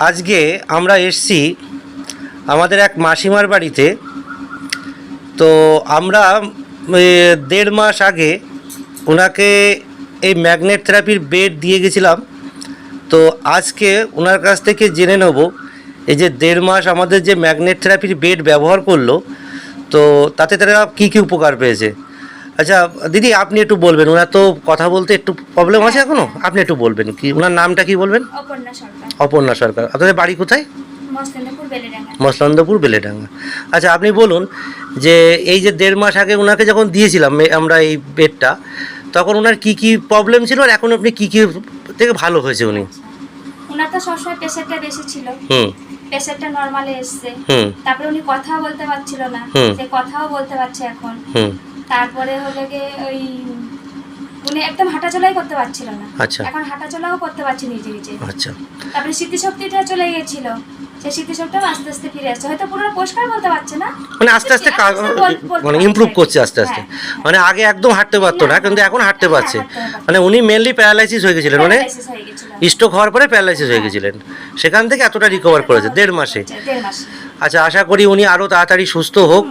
আজকে আমরা এসছি আমাদের এক মাসিমার বাড়িতে। তো আমরা 1.5 মাস আগে ওনাকে এই ম্যাগনেট থেরাপির বেড দিয়ে গেছিলাম। তো আজকে ওনার কাছ থেকে জেনে নেব এই যে 1.5 মাস আমাদের যে ম্যাগনেট থেরাপির বেড ব্যবহার করলো, তো তাতে তারা কী কী উপকার পেয়েছে। আচ্ছা দিদি, আপনি একটু বলবেন, ওনার তো কথা বলতে একটু প্রবলেম আছে এখনও, আপনি একটু বলবেন কি ওনার নামটা কি বলবেন? অপর্ণা সরকার। অপর্ণা সরকার। আপনাদের বাড়ি কোথায়? মসলন্দপুর বেলেডাঙ্গা। মসলন্দপুর বেলেডাঙ্গা। আচ্ছা আপনি বলুন যে এই যে 1.5 মাস আগে ওনাকে যখন দিয়েছিলাম আমরা এই বেডটা, তখন ওনার কী কী প্রবলেম ছিল আর এখন আপনি কী কী থেকে ভালো হয়েছে উনি? ওনার তো সবসময় প্রেশারটা বেশি ছিল, প্রেশারটা নর্মালে এসছে। তারপরে উনি কথাও বলতে পারছিল না, সে কথাও বলতে পারছে এখন। তারপরে হলো গিয়ে ওই উনি একদম হাঁটাচলাই করতে পারছিল না, এখন হাঁটাচলাও করতে পারছে নিজে নিজে। আচ্ছা। তারপরে স্মৃতিশক্তিটা চলে গিয়েছিল, সেই স্মৃতিশক্তিটাও আস্তে আস্তে ফিরে আসছে। হয়তো পুরো পরিষ্কার বলতে পারছে না, মানে আস্তে আস্তে মানে ইমপ্রুভ করছে আস্তে আস্তে। মানে আগে একদম হাঁটতে পারতো না, কিন্তু এখন হাঁটতে পারছে। মানে উনি মেনলি প্যারালাইসিস হয়ে গেছিলেন, মানে স্ট্রোক হওয়ার পরে প্যারালাইসিস হয়ে গেছিলেন, সেখান থেকে এতটা রিকভার করেছে 1.5 মাসে। আচ্ছা, আশা করি উনি আরও তাড়াতাড়ি সুস্থ হোক।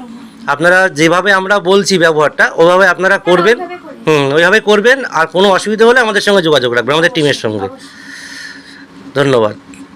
আপনারা যেভাবে আমরা বলছি ব্যবহারটা ওইভাবে আপনারা করবেন। ওইভাবে করবেন। আর কোনো অসুবিধা হলে আমাদের সঙ্গে যোগাযোগ রাখবেন, আমাদের টিমের সঙ্গে। ধন্যবাদ।